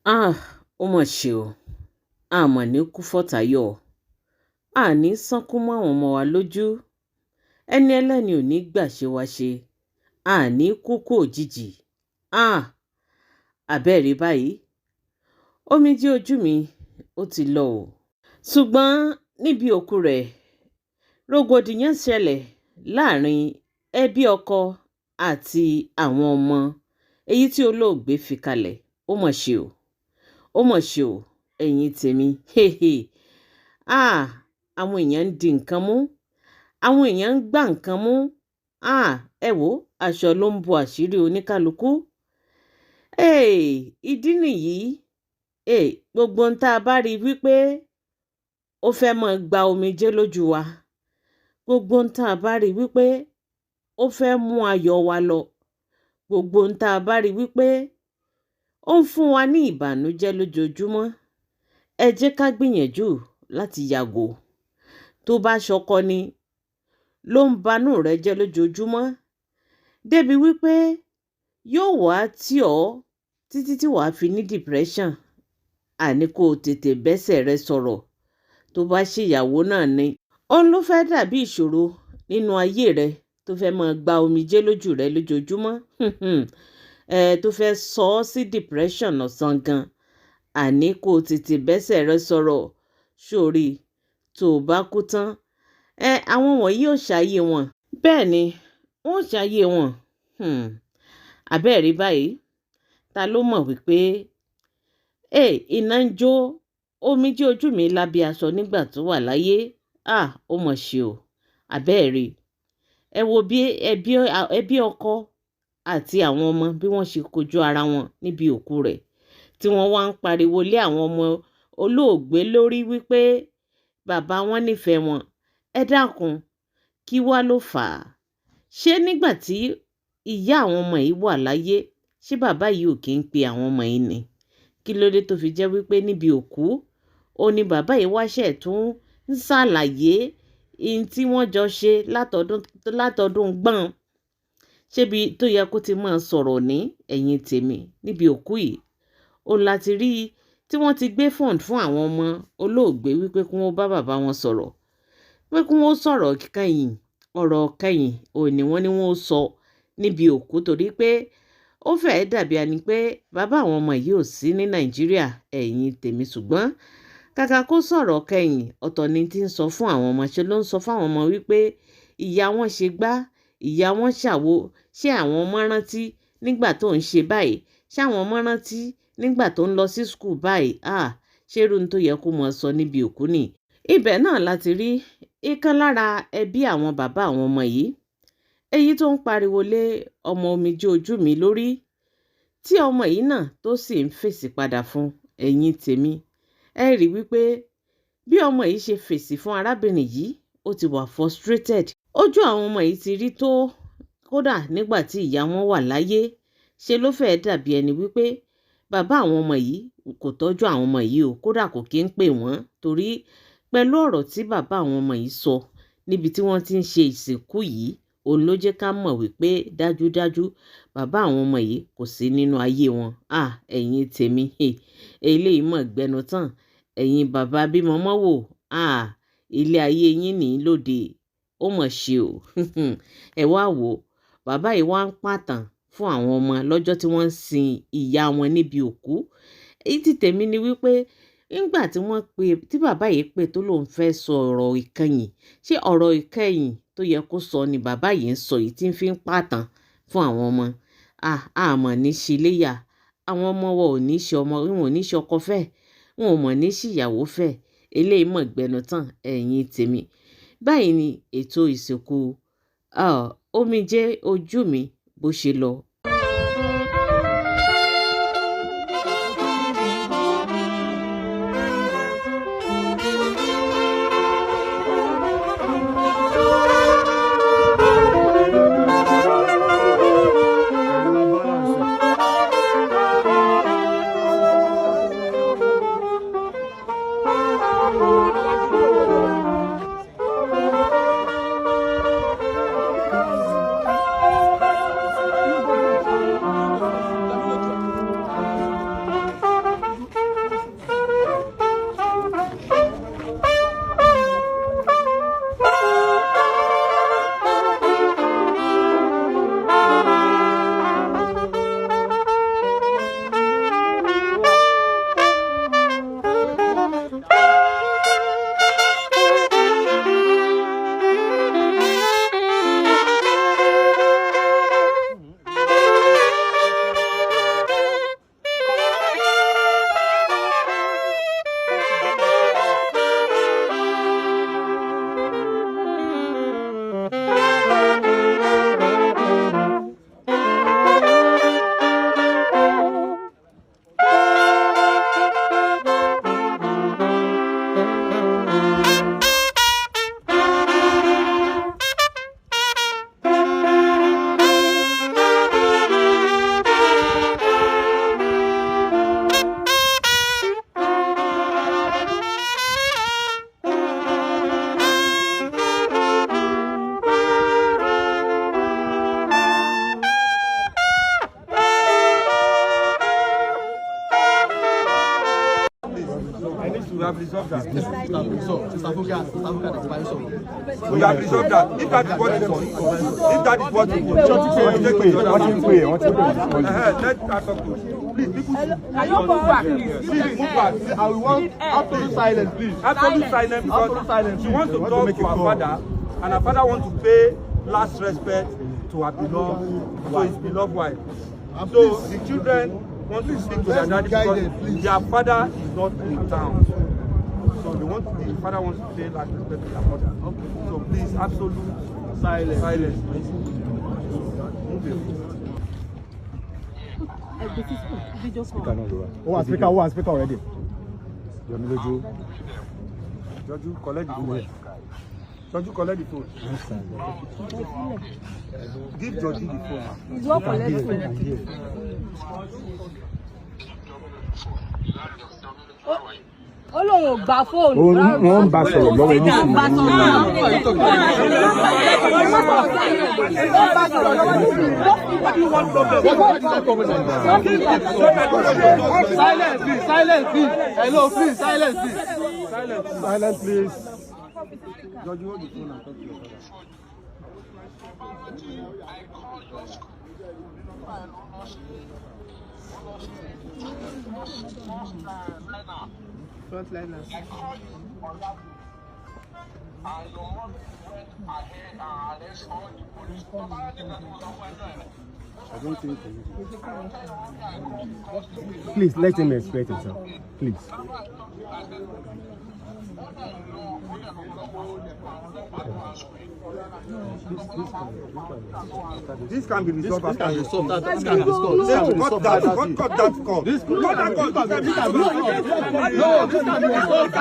Ó mà ṣe o. A mà ní kú fọ́tàyọ̀. A ní sánkú mọ́ àwọn ọmọ wa lójú. Ẹni ẹlẹ́ni ò ní gbà ṣe wá ṣe. A ní kúkú òjijì. Àbẹ́ẹ̀rí báyìí. Omije Ojumi ó ti lọ o. Ṣùgbọ́n níbi òkú rẹ̀, rògbòdìyàn ṣẹlẹ̀ láàrin ẹbí ọkọ àti àwọn ọmọ èyí tí olóògbé fi kalẹ̀. Ó mà ṣe o. Ó mà ṣe o, ẹ̀yin tèmi. Àwọn èèyàn ń di nǹkan mú. Àwọn èèyàn ń gbá nǹkan mú. Ẹ wò, aṣọ ló ń bo àṣírí oníkálukú. Ìdí nìyí. Gbogbo ohun tá a bá rí wípé ó fẹ́ máa gba omijé lójú wa. Gbogbo ohun tá a bá rí wípé ó fẹ́ mú ayọ̀ wa lọ. Gbogbo ohun tá a bá rí wípé ó ń fún wa ní ìbànújẹ́ lójoojúmọ́. Ẹ jẹ́ ká gbìyànjú láti yàgò. Tó bá ṣọkọ ni ló ń banú rẹ jẹ́ lójoojúmọ́, débi wípé yóò wá tì ọ́ títí tí wàá fi ní depression. Àní kó o tètè bẹ́sẹ̀ rẹ sọ̀rọ̀. Tó bá ṣèyàwó náà ni, òun ló fẹ́ dàbí ìṣòro nínú ayé rẹ, tó fẹ́ máa gba omijé lójú rẹ lójoojúmọ́. Tó fẹ́ sọ ọ́ sí depression ọ̀sán gan. Àní kó o tètè bẹ́sẹ̀ rẹ sọ̀rọ̀. Sórí, tó o bá kú tán, àwọn wọ̀nyí ò ṣàyè wọn. Bẹ́ẹ̀ ni, wọ́n ò ṣàyè wọn. Àbẹ́ẹ̀rí báyìí. Ta ló mọ̀ wípé iná ń jó Omije Ojumi lábí aṣọ nígbà tó wà láyé? Ó mà ṣe o. Àbẹ́ẹ̀rí. Ẹ wo bí ẹbí ọkọ àti àwọn ọmọ bí wọ́n ṣe kojú ara wọn níbi òkú rẹ̀, tí wọ́n wá ń pariwo lé àwọn ọmọ olóògbé lórí wípé bàbá wọn nífẹ̀ẹ́ wọn. Ẹ dákun, kí wá ló fà á? Ṣé nígbà tí ìyá àwọn ọmọ yìí wà láyé, ṣé bàbá yìí ò kí ń pe àwọn ọmọ yìí ni? Kí ló dé tó fi jẹ́ wípé níbi òkú, ó ní bàbá yìí wáṣẹ̀ tún ń ṣàlàyé ihun tí wọ́n jọ ṣe látọdún gbọ́n. Ṣébi tó yẹ kó ti máa sọ̀rọ̀ ní ẹ̀yìn tèmi níbi òkú yìí? Ó láti rí tí wọ́n ti gbé fọ́ọ̀n fún àwọn ọmọ olóògbé wípé kí wọ́n bá bàbá wọn sọ̀rọ̀. Pé kí wọ́n sọ̀rọ̀ kẹ́yìn. Ọ̀rọ̀ kẹ́yìn ni wọ́n sọ níbi òkú, torí pé ó fẹ́ẹ́ dàbí ẹni pé bàbá àwọn ọmọ yìí ò sí ní Nàìjíríà, ẹ̀yin tèmi. Ṣùgbọ́n kàkà kó sọ̀rọ̀ kẹ́yìn, ọ̀tọ̀ ni tí ń sọ fún àwọn ọmọ. Ṣe ló ń sọ fún àwọn ọmọ wípé ìyá wọn ṣe gbá, ìyá wọn ṣàwo. Ṣé àwọn ọmọ rántí nígbà tó ń ṣe báyìí? Ṣé àwọn ọmọ rántí nígbà tó ń lọ sí school báyìí? Ṣé irú tó yẹ kó mọ sọ níbi òkú ni? Ibẹ̀ náà láti rí ìkan lára ẹbí àwọn bàbá àwọn ọmọ yìí, èyí tó ń pariwo lé ọmọ Omije Ojumi lórí, tí ọmọ yìí náà tó sì ń fèsì padà fún. Ẹ̀yin tèmi, ẹ rí wípé bí ọmọ yìí ṣe fèsì fún arábìnrin yìí, ó ti wà frustrated. Ojú àwọn ọmọ yìí ti rí tó, kódà nígbà tí ìyá wọn wà láyé, ṣe ló fẹ́ẹ́ dàbí ẹni wípé bàbá àwọn ọmọ yìí kò tọ́jú àwọn ọmọ yìí o, kódà kò kí ń pè wọ́n. Torí pẹ̀lú ọ̀rọ̀ tí bàbá àwọn ọmọ yìí sọ níbi tí wọ́n ti ń ṣe ìsìnkú yìí, òun ló jẹ́ ká mọ̀ wípé dájúdájú bàbá àwọn ọmọ yìí kò sí nínú ayé wọn. Ẹ̀yin tèmi, eléyìí mọ̀ gbẹnu tán. Ẹ̀yin bàbá bímọ mọ́ wò, ilé ayé yín ní lóde. Ó mà ṣe o. Ẹ wá wò, bàbá yìí wá ń pàtàn fún àwọn ọmọ lọ́jọ́ tí wọ́n ń sin ìyá wọn níbi òkú. Èyí tí tèmi ni wípé nígbà tí bàbá yìí pè tó lóun fẹ́ sọ ọ̀rọ̀ ìkẹyìn, ṣé ọ̀rọ̀ ìkẹyìn tó yẹ kó sọ ni bàbá yìí ń sọ yìí tí ń fi ń pàtàn fún àwọn ọmọ? Àmọ́ ní ṣe léyà. Àwọn ọmọ wọn ò ní ṣe ọmọ, wọn ò ní ṣe ọkọ fẹ́, wọn ò mọ̀ ní ṣe ìyàwó fẹ́. Eléyìí mọ̀ gbẹnu tán, ẹ̀yin tèmi. Báyìí ni ètò ìsìnkú Omije Ojumi bó ṣe lọ. Please, we have resolved that. We have resolved that. If that is what you want, let us talk to. Please, people, can you move back? Please, move back. I want absolute silence, please. Absolute silence, because she wants to talk to her father, and her father wants to pay last respect to her beloved, to his beloved wife. So the children want to speak to their daddy because their father is not in town. So they want the father wants to pay last respect to their mother. Okay. So please, absolute silence. Silence, please. Who has speaker already? Joju, collect the phone. Joju, collect the phone. Give Joju the phone. He's not collecting. Olóhùn gba fóònù. Wọ́n bá sọ̀rọ̀ lọ́wọ́ ẹni sùn. Silence, please. Silence, please. Hello, please. Silence, please. Silence, please. Joju, hold the phone and talk to your father. Frontliners. I don't think please let him explain himself. Please. This can be resolved after you solve that. This can be resolved. Cut that call. This can be resolved. No, this can be resolved.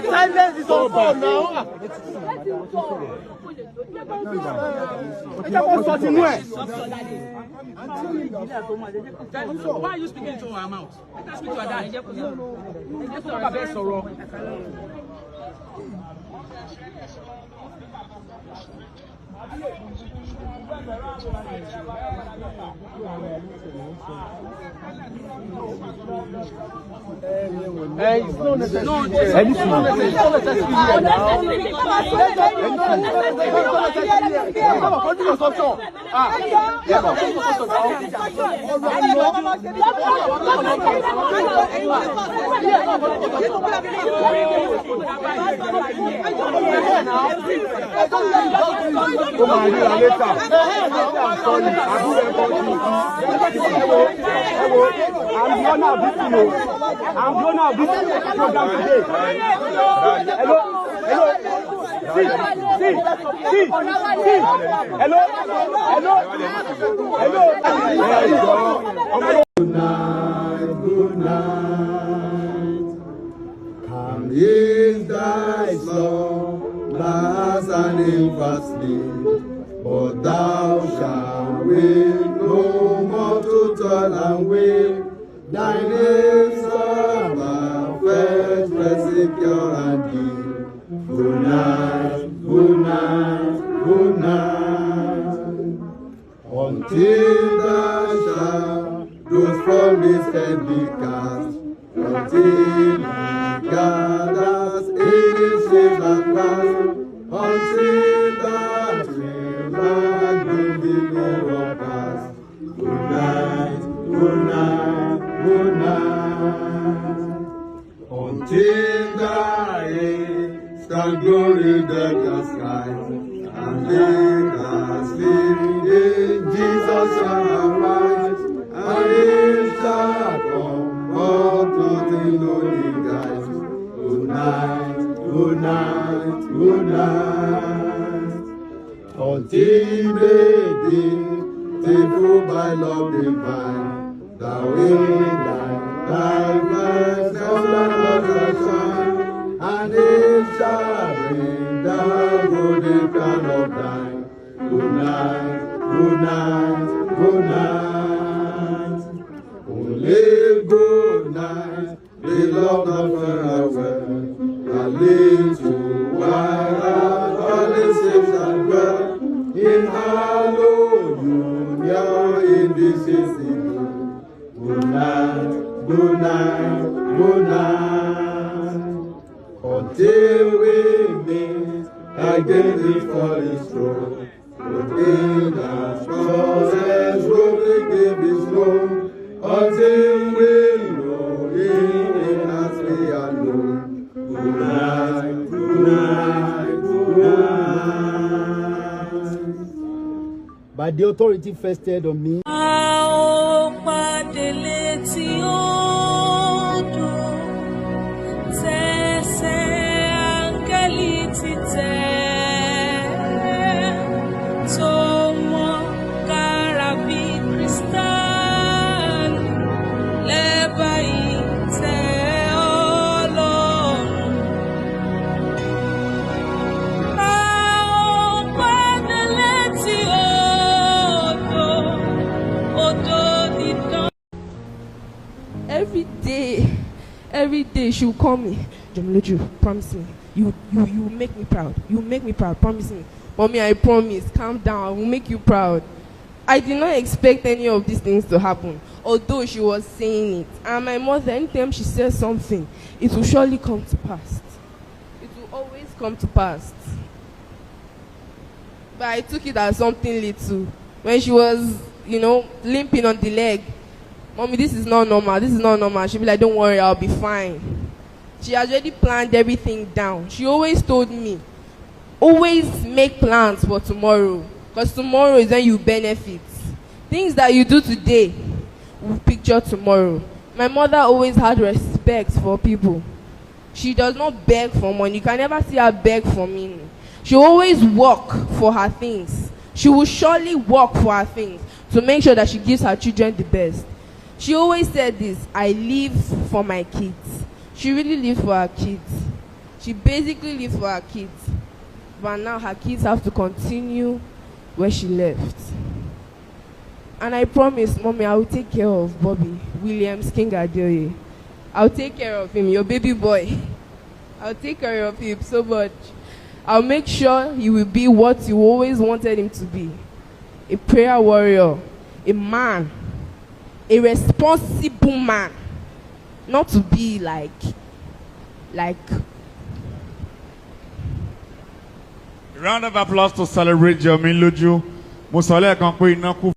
Silence is on phone now. Why are you speaking into our mouth? Let us speak to our dad. Let's talk about sorrow. It's not necessary. I'm blown out this program today. Hello. See. Hello. Good night. Come in thy slumbers and never sleep, but thou shalt wake no more to toil and wake. Thy name serve first, rest secure and deep. Good night, good night, good night. Until the shadows from his head be cast, until he gathers in his shades at last, until the river will be no past. Good night, good night. Good night, until the rain shall glory deck the sky, and then the sleep in Jesus shall arise, and he shall come forth to the lonely guys. good night. Ultimately, faithful by love divine, the wind and darkness of the sun, and it shall bring the golden crown of thine. Good night, good night, good night. Only good night, beloved not farewell. A little while, all the saints shall dwell in hallowed union in this city. Good night, good night, good night. Until we meet again before His throne, in our crosses will we give His throne, until we know Him as we are known. Good night, good night, good night. By the authority vested on me, every day she will call me. Jomiloju, promise me. You make me proud. You make me proud. Promise me. Mommy, I promise. Calm down. I will make you proud. I did not expect any of these things to happen, although she was saying it. And my mother, anytime she says something, it will surely come to pass. It will always come to pass. But I took it as something little. When she was, limping on the leg, Mommy, this is not normal. This is not normal. She'll be like, don't worry, I'll be fine. She has already planned everything down. She always told me, always make plans for tomorrow, because tomorrow is when you benefit. Things that you do today will picture tomorrow. My mother always had respect for people. She does not beg for money. You can never see her beg for money. She always work for her things. She will surely work for her things to make sure that she gives her children the best. She always said this, I live for my kids. She really lived for her kids. She basically lived for her kids. But now her kids have to continue where she left. And I promise, Mommy, I will take care of Bobby Williams King Adeoye. I'll take care of him, your baby boy. I'll take care of him so much. I'll make sure he will be what you always wanted him to be. A prayer warrior, a man, a responsible man. Not to be like A round of applause to celebrate Jomi Loju. Mo sọ lẹ́ẹ̀kan pé iná kú.